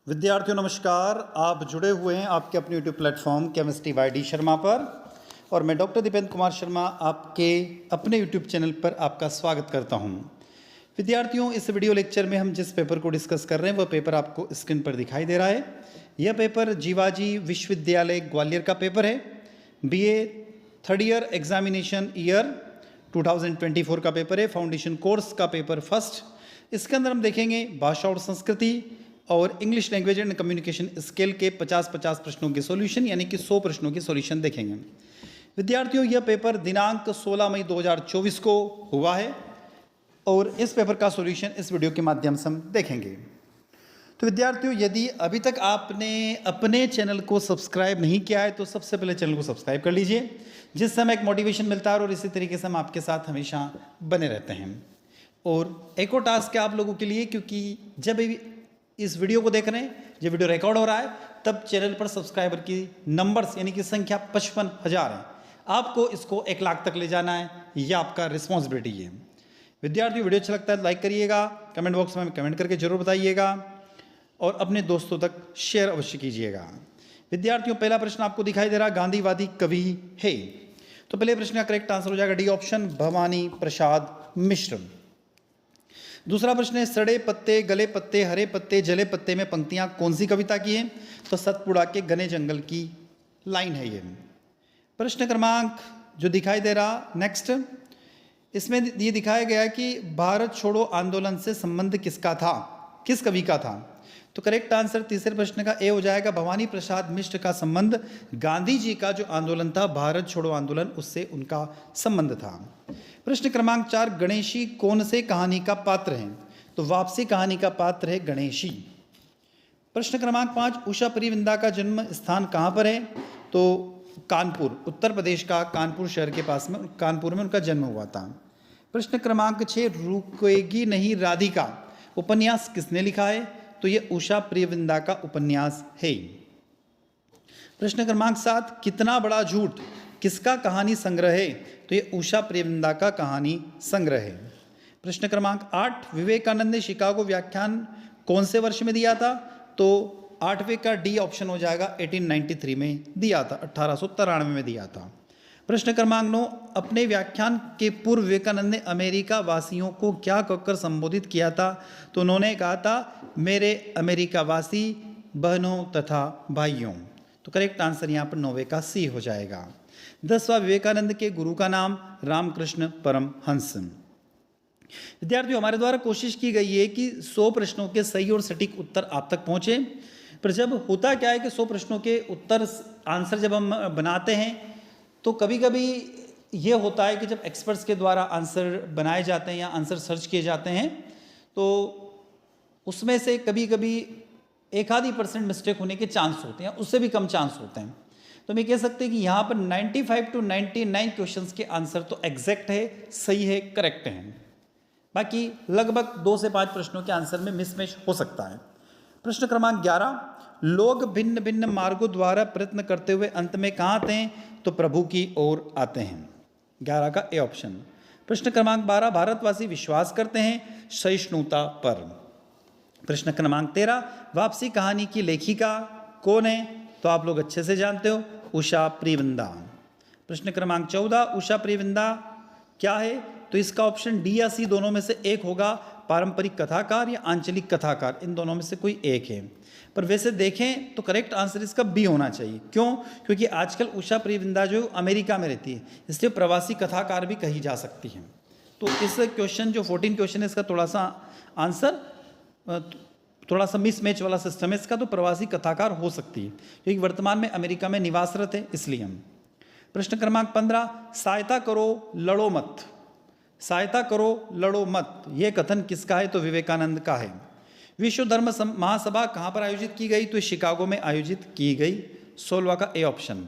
विद्यार्थियों नमस्कार। आप जुड़े हुए हैं आपके अपने YouTube platform chemistry bye D Sharma पर और मैं डॉक्टर दीपेंद्र कुमार शर्मा आपके अपने यूट्यूब चैनल पर आपका स्वागत करता हूं। विद्यार्थियों, इस वीडियो लेक्चर में हम जिस पेपर को डिस्कस कर रहे हैं वह पेपर आपको स्क्रीन पर दिखाई दे रहा है। यह पेपर जीवाजी विश्वविद्यालय ग्वालियर का पेपर है। BA third year examination year 2024 का पेपर है। फाउंडेशन कोर्स का पेपर फर्स्ट। इसके अंदर हम देखेंगे भाषा और संस्कृति और English language and communication skill के 50-50 प्रश्नों के सॉल्यूशन यानी कि 100 प्रश्नों के सॉल्यूशन देखेंगे। विद्यार्थियों, यह पेपर दिनांक 16 मई 2024 को हुआ है और इस पेपर का सॉल्यूशन इस वीडियो के माध्यम से हम देखेंगे। तो विद्यार्थियों, यदि अभी तक आपने अपने चैनल को सब्सक्राइब नहीं किया है तो सबसे पहले चैनल को सब्सक्राइब कर लीजिए, जिससे हमें एक मोटिवेशन मिलता है और इसी तरीके से हम आपके साथ हमेशा बने रहते हैं। और एक और टास्क है आप लोगों के लिए, क्योंकि जब भी इस वीडियो को देख रहे हैं, जब वीडियो रिकॉर्ड हो रहा है, तब चैनल पर सब्सक्राइबर की नंबर्स यानी कि संख्या 55,000 है। आपको इसको 1 लाख तक ले जाना है, यह आपका रिस्पॉन्सिबिलिटी है। विद्यार्थियों, वीडियो अच्छा लगता है तो लाइक करिएगा, कमेंट बॉक्स में कमेंट करके जरूर बताइएगा और अपने दोस्तों तक शेयर अवश्य कीजिएगा। विद्यार्थियों, पहला प्रश्न आपको दिखाई दे रहा है, गांधीवादी कवि है। तो पहले प्रश्न का करेक्ट आंसर हो जाएगा डी ऑप्शन, भवानी प्रसाद मिश्र। दूसरा प्रश्न है, सड़े पत्ते, गले पत्ते, हरे पत्ते, जले पत्ते में पंक्तियां कौन सी कविता की है? तो सतपुड़ा के घने जंगल की लाइन है ये। प्रश्न क्रमांक जो दिखाई दे रहा नेक्स्ट, इसमें ये दिखाया गया है कि भारत छोड़ो आंदोलन से संबंध किसका था, किस कवि का था? तो करेक्ट आंसर तीसरे प्रश्न का ए हो जाएगा, भवानी प्रसाद मिश्र का संबंध गांधी जी का जो आंदोलन था भारत छोड़ो आंदोलन, उससे उनका संबंध था। प्रश्न क्रमांक 4, गणेशी कौन से कहानी का पात्र है? तो वापसी कहानी का पात्र है गणेशी। प्रश्न क्रमांक 5, उषा प्रियवृंदा का जन्म स्थान कहाँ पर है? तो कानपुर, उत्तर प्रदेश का कानपुर शहर के पास में, कानपुर में उनका जन्म हुआ था। प्रश्न क्रमांक 6, रुकेगी नहीं राधिका उपन्यास किसने लिखा है? तो ये उषा प्रियवृंदा का उपन्यास है। प्रश्न क्रमांक 7, कितना बड़ा झूठ किसका कहानी संग्रह है? तो ये उषा प्रियवृंदा का कहानी संग्रह है। प्रश्न क्रमांक 8, विवेकानंद ने शिकागो व्याख्यान कौन से वर्ष में दिया था? तो 8वें का डी ऑप्शन हो जाएगा, 1893 में दिया था, 1893 में दिया था। प्रश्न क्रमांक 9, अपने व्याख्यान के पूर्व विवेकानंद ने अमेरिका वासियों को क्या कहकर संबोधित किया था? तो उन्होंने कहा था, मेरे अमेरिका वासी बहनों तथा भाइयों। तो करेक्ट आंसर यहाँ पर 9वें का सी हो जाएगा। 10वां, विवेकानंद के गुरु का नाम रामकृष्ण परमहंस। विद्यार्थियों, हमारे द्वारा कोशिश की गई है कि 100 प्रश्नों के सही और सटीक उत्तर आप तक पहुंचे। पर जब होता क्या है कि 100 प्रश्नों के उत्तर आंसर जब हम बनाते हैं तो कभी कभी ये होता है कि जब एक्सपर्ट्स के द्वारा आंसर बनाए जाते हैं या आंसर सर्च किए जाते हैं तो उसमें से कभी कभी 1-आधी% मिस्टेक होने के चांस होते हैं, उससे भी कम चांस होते हैं। तो मैं कह सकते हैं कि यहाँ पर 95 to 99 क्वेश्चंस के आंसर तो एग्जैक्ट है, सही है, करेक्ट हैं। बाकी लगभग 2 से 5 प्रश्नों के आंसर में मिसमैच हो सकता है। प्रश्न क्रमांक 11, लोग भिन्न भिन्न मार्गों द्वारा प्रयत्न करते हुए अंत में कहाँ आते हैं? तो प्रभु की ओर आते हैं, 11 का ए ऑप्शन। प्रश्न क्रमांक 12, भारतवासी विश्वास करते हैं सहिष्णुता पर। प्रश्न क्रमांक 13, वापसी कहानी की लेखिका कौन है? तो आप लोग अच्छे से जानते हो, उषा प्रियवृंदा। प्रश्न क्रमांक 14, उषा प्रियवृंदा क्या है? तो इसका ऑप्शन डी या सी दोनों में से एक होगा, पारंपरिक कथाकार या आंचलिक कथाकार, इन दोनों में से कोई एक है। पर वैसे देखें तो करेक्ट आंसर इसका बी होना चाहिए। क्यों? क्योंकि आजकल उषा प्रियवृंदा जो अमेरिका में रहती है, इसलिए प्रवासी कथाकार भी कही जा सकती है। तो इस क्वेश्चन जो 14 क्वेश्चन है इसका थोड़ा सा आंसर थोड़ा सा मिसमैच वाला सिस्टम है इसका, तो प्रवासी कथाकार हो सकती है क्योंकि वर्तमान में अमेरिका में निवासरत है, इसलिए हम। प्रश्न क्रमांक 15, सहायता करो लड़ो मत, सहायता करो लड़ो मत, यह कथन किसका है? तो विवेकानंद का है। विश्व धर्म महासभा कहाँ पर आयोजित की गई? तो शिकागो में आयोजित की गई, 16वां का ए ऑप्शन।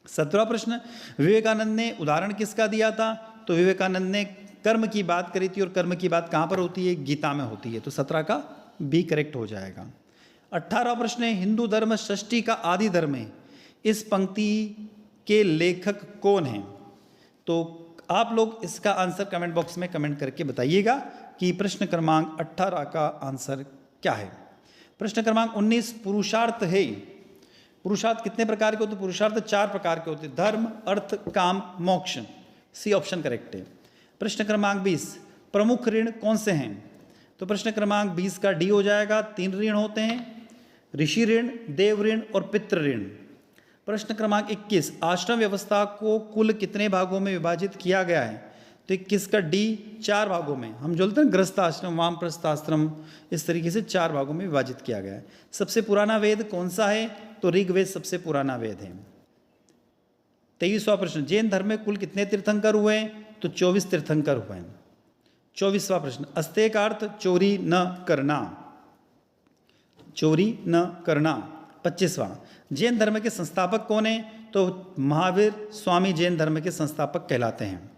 17वां प्रश्न, विवेकानंद ने उदाहरण किसका दिया था? तो विवेकानंद ने कर्म की बात करी थी और कर्म की बात कहाँ पर होती है? गीता में होती है, तो 17 का बी करेक्ट हो जाएगा। 18वां प्रश्न है, हिंदू धर्म सृष्टि का आदि धर्म है, इस पंक्ति के लेखक कौन हैं? तो आप लोग इसका आंसर कमेंट बॉक्स में कमेंट करके बताइएगा कि प्रश्न क्रमांक 18 का आंसर क्या है। प्रश्न क्रमांक 19, पुरुषार्थ है। पुरुषार्थ कितने प्रकार के होते हैं? पुरुषार्थ 4 प्रकार के होते हैं, धर्म, अर्थ, काम, मोक्ष। सी ऑप्शन करेक्ट है। प्रश्न क्रमांक 20, प्रमुख ऋण कौन से हैं? तो प्रश्न क्रमांक 20 का डी हो जाएगा। 3 ऋण होते हैं, ऋषि ऋण, देव ऋण और पितृ ऋण। प्रश्न क्रमांक 21, आश्रम व्यवस्था को कुल कितने भागों में विभाजित किया गया है? तो 21 का डी 4 भागों में, हम जो बोलते हैं गृहस्थ आश्रम, वामप्रस्थ आश्रम, इस तरीके से 4 भागों में विभाजित किया गया है। सबसे पुराना वेद कौन सा है? तो ऋग्वेद सबसे पुराना वेद है। 23वां प्रश्न, जैन धर्म में कुल कितने तीर्थंकर हुए? तो 24 तीर्थंकर हुए हैं। 24वां प्रश्न, अस्तेय का अर्थ चोरी न करना, चोरी न करना। 25वां, जैन धर्म के संस्थापक कौन है? तो महावीर स्वामी जैन धर्म के संस्थापक कहलाते हैं।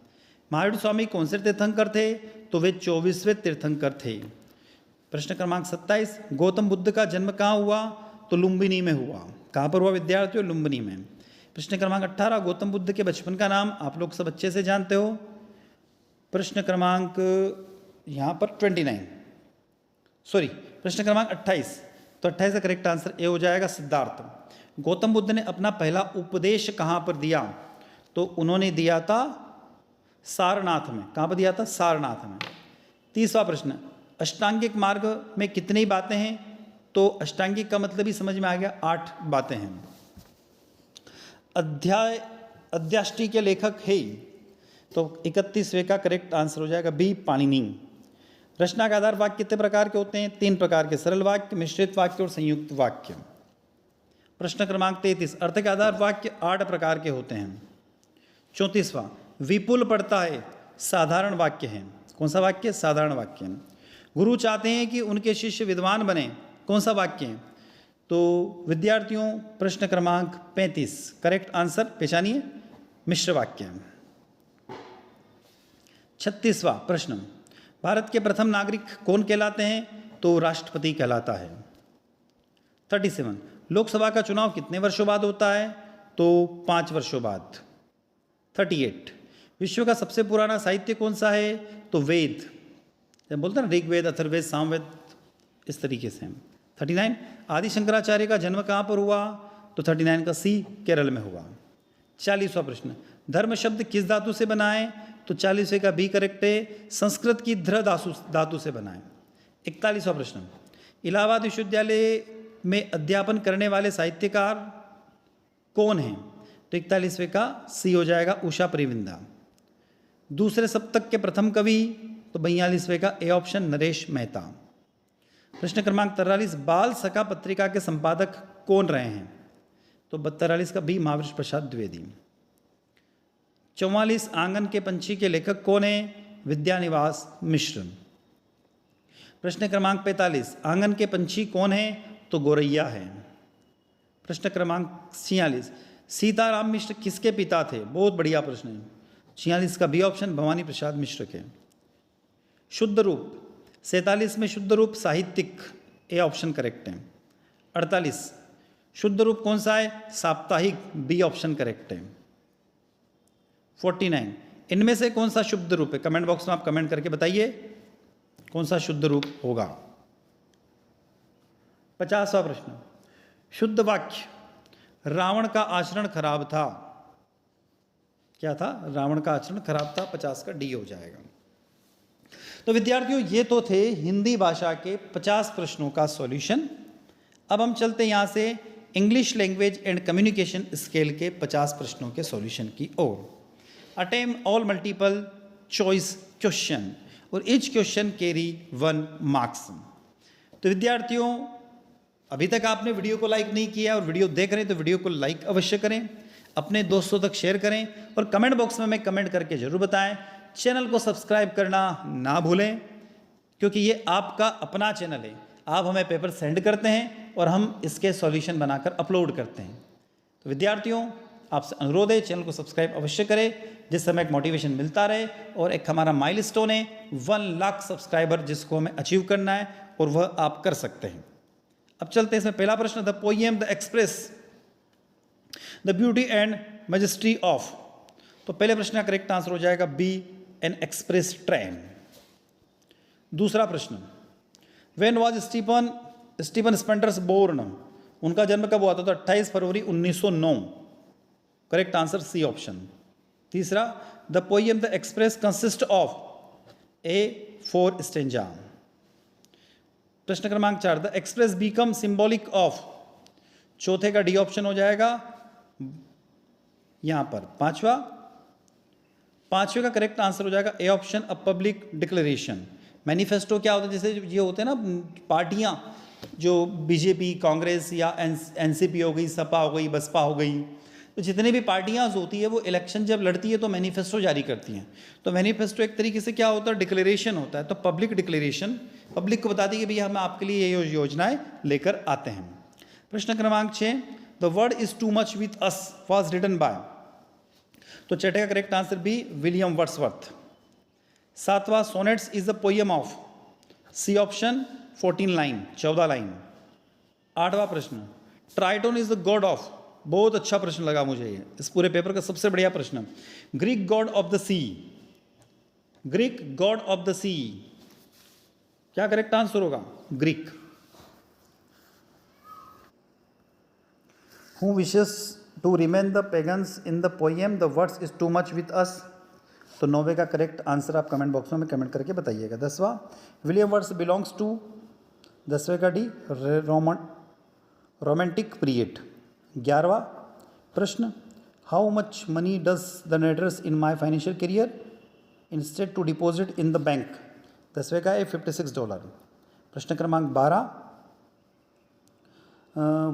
महावीर स्वामी कौन से तीर्थंकर थे? तो वे 24वें तीर्थंकर थे। प्रश्न क्रमांक 27, गौतम बुद्ध का जन्म कहाँ हुआ? तो लुम्बिनी में हुआ। कहाँ पर हुआ विद्यार्थियों? लुम्बिनी में। प्रश्न क्रमांक 18, गौतम बुद्ध के बचपन का नाम आप लोग सब अच्छे से जानते हो। प्रश्न क्रमांक यहाँ पर 28, तो 28 का करेक्ट आंसर ए हो जाएगा, सिद्धार्थ। गौतम बुद्ध ने अपना पहला उपदेश कहाँ पर दिया? तो उन्होंने दिया था सारनाथ में। कहाँ पर दिया था? सारनाथ में। 30वां प्रश्न, अष्टांगिक मार्ग में कितनी बातें हैं? तो अष्टांगिक का मतलब ही समझ में आ गया, 8 बातें हैं। अध्याष्टि के लेखक है? तो 31वें का करेक्ट आंसर हो जाएगा बी, पाणिनि। रचना के आधार वाक्य कितने प्रकार के होते हैं? 3 प्रकार के, सरल वाक्य, मिश्रित वाक्य और संयुक्त वाक्य। प्रश्न क्रमांक 33, अर्थ के आधार वाक्य 8 प्रकार के होते हैं। 34वां, विपुल पढ़ता है, साधारण वाक्य है। कौन सा वाक्य? साधारण वाक्य। गुरु चाहते हैं कि उनके शिष्य विद्वान बने, कौन सा वाक्य है? तो विद्यार्थियों प्रश्न क्रमांक 35, करेक्ट आंसर पहचानिए, मिश्र वाक्य। 36वां प्रश्न, भारत के प्रथम नागरिक कौन कहलाते हैं? तो राष्ट्रपति कहलाता है। 37, लोकसभा का चुनाव कितने वर्षों बाद होता है? तो 5 वर्षों बाद। 38, विश्व का सबसे पुराना साहित्य कौन सा है? तो वेद, जब बोलते हैं ना ऋग्वेद, अथर्ववेद, सामवेद, इस तरीके से। 39, आदि शंकराचार्य का जन्म कहाँ पर हुआ? तो 39 का सी, केरल में हुआ। 40वां प्रश्न, धर्म शब्द किस धातु से बना है? तो 40वें का बी करेक्ट है, संस्कृत की ध्र धातु से बना है। 41वां प्रश्न, इलाहाबाद विश्वविद्यालय में अध्यापन करने वाले साहित्यकार कौन हैं? तो 41वें का सी हो जाएगा, उषा परिविंदा। दूसरे सप्तक के प्रथम कवि? तो 42वें का ए ऑप्शन, नरेश मेहता। प्रश्न क्रमांक 43, बाल सखा पत्रिका के संपादक कौन रहे हैं? तो 43 का बी, महावीर प्रसाद द्विवेदी। 44, आंगन के पंछी के लेखक कौन है? विद्यानिवास मिश्र। प्रश्न क्रमांक 45, आंगन के पंछी कौन है? तो गोरैया है। प्रश्न क्रमांक 46, सीताराम मिश्र किसके पिता थे? बहुत बढ़िया प्रश्न है। 46 का बी ऑप्शन, भवानी प्रसाद मिश्र के। शुद्ध रूप 47 में शुद्ध रूप साहित्यिक, ए ऑप्शन करेक्ट है। 48, शुद्ध रूप कौन सा है? साप्ताहिक, बी ऑप्शन करेक्ट है। 49, इनमें से कौन सा शुद्ध रूप है? कमेंट बॉक्स में आप कमेंट करके बताइए कौन सा शुद्ध रूप होगा। 50वां प्रश्न, शुद्ध वाक्य, रावण का आचरण खराब था। क्या था? रावण का आचरण खराब था। 50 का डी हो जाएगा। तो विद्यार्थियों ये तो थे हिंदी भाषा के 50 प्रश्नों का सॉल्यूशन। अब हम चलते हैं यहाँ से English language and communication skill के 50 प्रश्नों के सॉल्यूशन की ओर। Attempt all multiple choice question और ईच क्वेश्चन कैरी 1 मार्क्स। तो विद्यार्थियों अभी तक आपने वीडियो को लाइक नहीं किया और वीडियो देख रहे हैं तो वीडियो को लाइक अवश्य करें, अपने दोस्तों तक शेयर करें और कमेंट बॉक्स में हमें कमेंट करके जरूर बताएं। चैनल को सब्सक्राइब करना ना भूलें क्योंकि ये आपका अपना चैनल है। आप हमें पेपर सेंड करते हैं और हम इसके सॉल्यूशन बनाकर अपलोड करते हैं। तो विद्यार्थियों आपसे अनुरोध है चैनल को सब्सक्राइब अवश्य करें जिससे हमें एक मोटिवेशन मिलता रहे और एक हमारा माइलस्टोन है 1 लाख सब्सक्राइबर जिसको हमें अचीव करना है और वह आप कर सकते हैं। अब चलते हैं इसमें पहला प्रश्न, the poem the express the beauty and majesty of. तो पहले प्रश्न का करेक्ट आंसर हो जाएगा बी, एन एक्सप्रेस ट्रेन। दूसरा प्रश्न, when was Stephen Stephen Spender's born, उनका जन्म कब हुआ था? तो 28 फरवरी 1909। Correct answer C option. तीसरा, the poem the express consist of a 4 stanza. प्रश्न क्रमांक 4, the express become symbolic of, चौथे का डी ऑप्शन हो जाएगा यहां पर। पांचवे का करेक्ट आंसर हो जाएगा A option, a public declaration. Manifesto क्या होता है? जैसे ये होते हैं ना पार्टियां, जो बीजेपी, कांग्रेस या एनसीपी हो गई, सपा हो गई, बसपा हो गई, तो जितने भी पार्टियां होती है वो इलेक्शन जब लड़ती है तो मैनिफेस्टो जारी करती हैं। तो मैनिफेस्टो एक तरीके से क्या होता है? डिक्लेरेशन होता है। तो पब्लिक डिक्लेरेशन, पब्लिक को बताती है कि भैया हम आपके लिए ये योजनाएं लेकर आते हैं। प्रश्न क्रमांक 6, the word is too much with us was written by, तो छठे का correct answer B, William Wordsworth. सातवां, sonnets is the poem of, C option, 14 line, 14 line. आठवां प्रश्न, Triton is the god of, बहुत अच्छा प्रश्न लगा मुझे ये, इस पूरे पेपर का सबसे बढ़िया प्रश्न। Greek god of the sea, Greek god of the sea, क्या करेक्ट आंसर होगा? Greek. Who wishes to remain the pagans in the poem the words is too much with us, तो 9वें का करेक्ट आंसर आप comment box में comment करके बताइएगा। 10वां, विलियम वर्ड्स बिलोंग्स टू, 10वें का डी, रोमांटिक पीरियड। 11वां प्रश्न, how much money does the narrators in my financial career instead to deposit in the bank, 10वें का है $56। प्रश्न क्रमांक 12,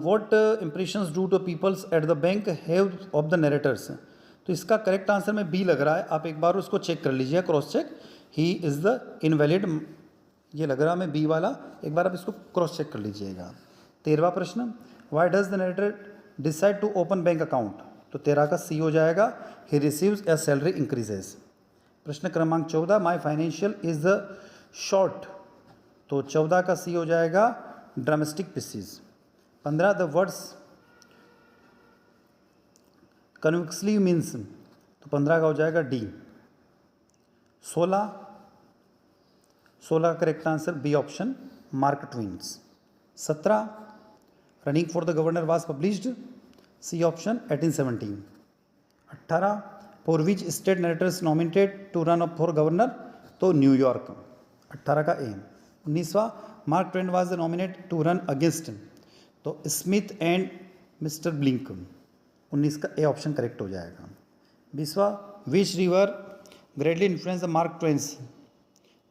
what impressions do to peoples at the bank have of the narrators, तो इसका correct answer में बी लग रहा है, आप एक बार उसको चेक कर लीजिए, cross check. He is the invalid, ये लग रहा है मैं बी वाला, एक बार आप इसको क्रॉस चेक कर लीजिएगा। 13वां प्रश्न, why does the narrator decide to open bank account, तो 13 का सी हो जाएगा, he receives a salary increases. प्रश्न क्रमांक 14, my financial is the short, तो 14 का सी हो जाएगा, dramatic pieces. 15, the words convulsively means, तो 15 का हो जाएगा डी। 16 का correct answer B option, Mark Twain's. 17, running for the governor was published, C option, 1817। 18, for which state narrators nominated to run up for governor, तो New York, 18 का A. 19वां, Mark Twain was nominate to run against, तो Smith and mister Blink, 19 का A option correct हो जाएगा। 20वां, which river greatly influence the Mark Twain's,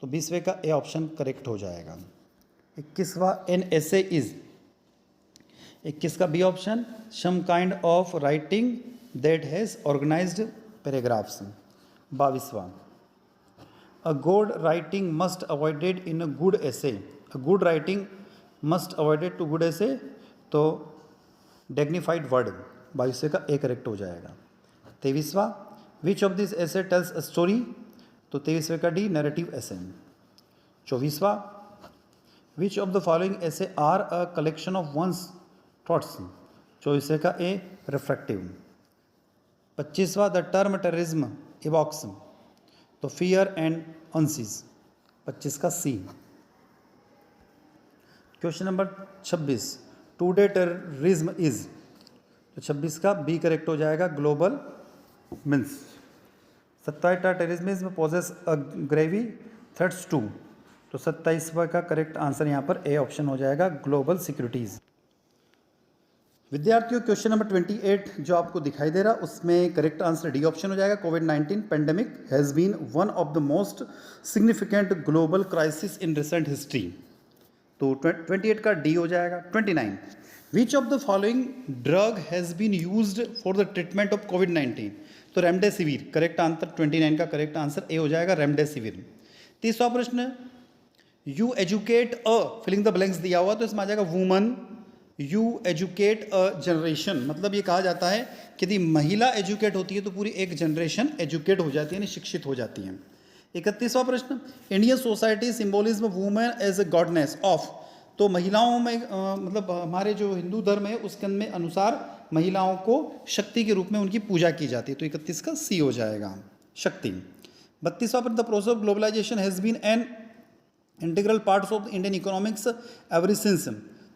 तो 20वें का ए ऑप्शन करेक्ट हो जाएगा। 21वां, एन एसे इज, 21 का B option, some kind of writing that has organised paragraphs. 22वां, a good writing must avoided in a good essay, a good writing must avoided to good essay, तो dignified word, 22वें का A correct हो जाएगा। 23वां, which of this essay tells a story, तो 23वें का डी, नैरेटिव एसे। 24वां, which of the following essay are a collection of one's thoughts, 24वें का ए, रिफ्रैक्टिव। 25वां, द टर्म टेररिज्म इवॉक्स, तो फियर एंड अनसीज, 25 का C. Question number 26, today terrorism is, तो 26 का बी करेक्ट हो जाएगा, global menace. 27, terrorism poses a grave threats to, तो 27वां का करेक्ट आंसर यहाँ पर ए ऑप्शन हो जाएगा, ग्लोबल सिक्योरिटीज। विद्यार्थियों, क्वेश्चन नंबर 28 जो आपको दिखाई दे रहा उसमें करेक्ट आंसर डी ऑप्शन हो जाएगा, कोविड-19 pandemic has been one of the most significant global crisis in recent history, तो 28 का डी हो जाएगा। 29, which of the following drug has been used for the treatment of कोविड-19, तो रेमडेसिविर, करेक्ट आंसर 29 का करेक्ट आंसर ए हो जाएगा, remdesivir. 30वां प्रश्न, you educate a, filling the blanks दिया हुआ, तो इसमें आ जाएगा woman, you educate a generation, मतलब ये कहा जाता है कि यदि महिला एजुकेट होती है तो पूरी एक जनरेशन एजुकेट हो जाती है, यानी शिक्षित हो जाती है। 31वां प्रश्न, Indian society symbolism women as a goddess of, तो महिलाओं में मतलब हमारे जो हिंदू धर्म है उसके में अनुसार महिलाओं को शक्ति के रूप में उनकी पूजा की जाती है, तो 31 का सी हो जाएगा, शक्ति। 32वां प्रश्न, the process of globalization has been an integral parts of Indian economics ever since,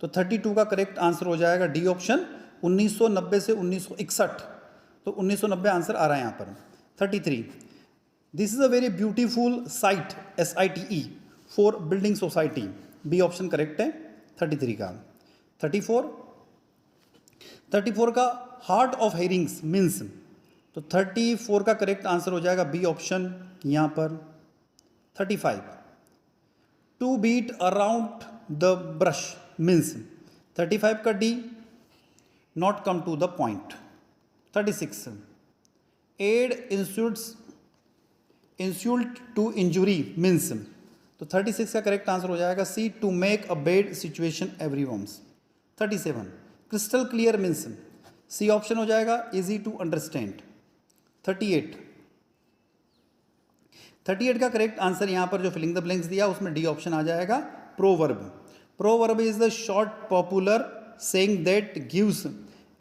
तो 32 का करेक्ट आंसर हो जाएगा डी ऑप्शन, 1990 से 1961, तो 1990 आंसर आ रहा है यहाँ पर। 33, this is a very beautiful site, SITE, for building society, B option correct है 33 का। 34 का हार्ट ऑफ हेरिंग्स मीन्स, तो 34 का करेक्ट आंसर हो जाएगा बी ऑप्शन यहाँ पर। 35, to beat around the brush means, 35 का D, not come to the point. 36, add insult to injury means, तो 36 का करेक्ट आंसर हो जाएगा C, to make a bad situation everyone's. 37, crystal clear means, C option हो जाएगा, easy to understand. 38 का correct answer यहाँ पर जो फिलिंग द ब्लैंक्स दिया उसमें डी ऑप्शन आ जाएगा, proverb. Proverb is the short popular saying that gives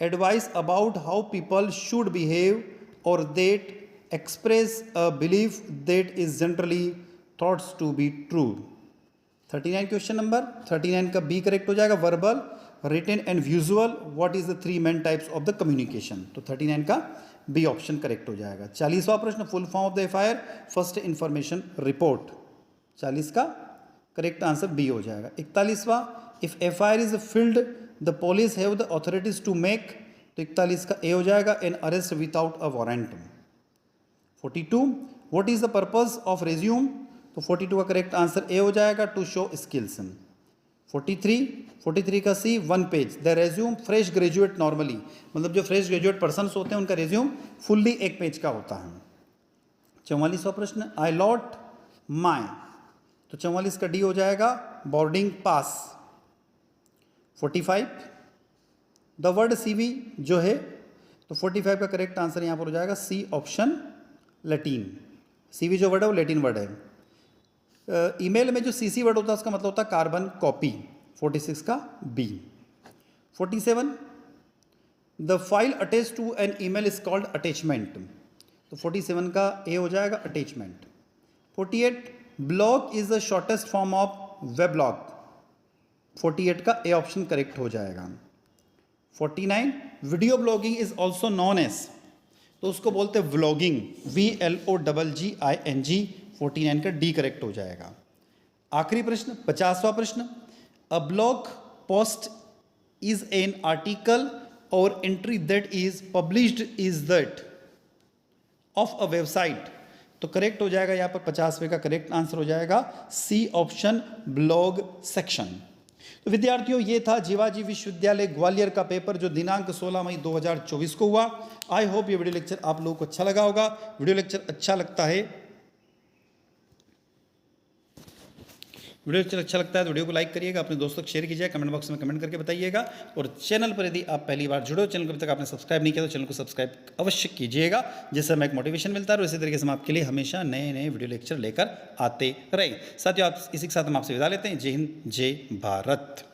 advice about how people should behave और that express a belief that is generally thoughts to be true. 39 question number 39 का B correct हो जाएगा, verbal, written and visual, what is the 3 main types of the communication, तो 39 का B option correct हो जाएगा। 40वां प्रश्न, full form of the FIR, first information report, 40 का करेक्ट आंसर बी हो जाएगा। 41वां, if FIR is filled the police have the authorities to make, तो 41 का ए हो जाएगा, an arrest without a warrant. 42, what is the purpose of resume, तो 42 का करेक्ट आंसर ए हो जाएगा, टू शो स्किल्स। 43 का सी, 1 page, the resume fresh graduate normally, मतलब जो फ्रेश ग्रेजुएट पर्सन्स होते हैं उनका रेज्यूम फुल्ली 1 पेज का होता है। 44वां प्रश्न, आई लॉट माई, तो 44 का डी हो जाएगा, boarding pass. 45, the word CV जो है, तो 45 का करेक्ट आंसर यहाँ पर हो जाएगा सी ऑप्शन, लैटिन। CV जो वर्ड है वो लैटिन वर्ड है। ईमेल में जो CC वर्ड होता है उसका मतलब होता है कार्बन कॉपी, 46 का B. 47, the file attach to an email is called attachment, तो 47 का ए हो जाएगा, attachment. 48, blog is the shortest form of weblog, 48 का ए ऑप्शन करेक्ट हो जाएगा। 49, video blogging is also known as, तो उसको बोलते हैं व्लॉगिंग, VLOGGING, 49 का डी करेक्ट हो जाएगा। आखिरी प्रश्न 50वां प्रश्न, a blog post is an article और entry that is published is that of a website, तो करेक्ट हो जाएगा यहाँ पर 50वें का करेक्ट आंसर हो जाएगा सी ऑप्शन, ब्लॉग सेक्शन। तो विद्यार्थियों, ये था जीवाजी विश्वविद्यालय ग्वालियर का पेपर जो दिनांक 16 मई 2024 को हुआ। आई होप ये वीडियो लेक्चर आप लोगों को अच्छा लगा होगा। वीडियो लेक्चर अच्छा लगता है तो वीडियो को लाइक करिएगा, अपने दोस्तों को शेयर कीजिएगा, कमेंट बॉक्स में कमेंट करके बताइएगा। और चैनल पर यदि आप पहली बार जुड़े हो, चैनल को अभी तक आपने सब्सक्राइब नहीं किया तो चैनल को सब्सक्राइब अवश्य कीजिएगा, जिससे हमें एक मोटिवेशन मिलता है और इसी तरीके से हम आपके लिए हमेशा नए नए वीडियो लेक्चर लेकर आते रहें। साथियों, आप इसी के साथ हम आपसे विदा लेते हैं। जय हिंद, जय भारत।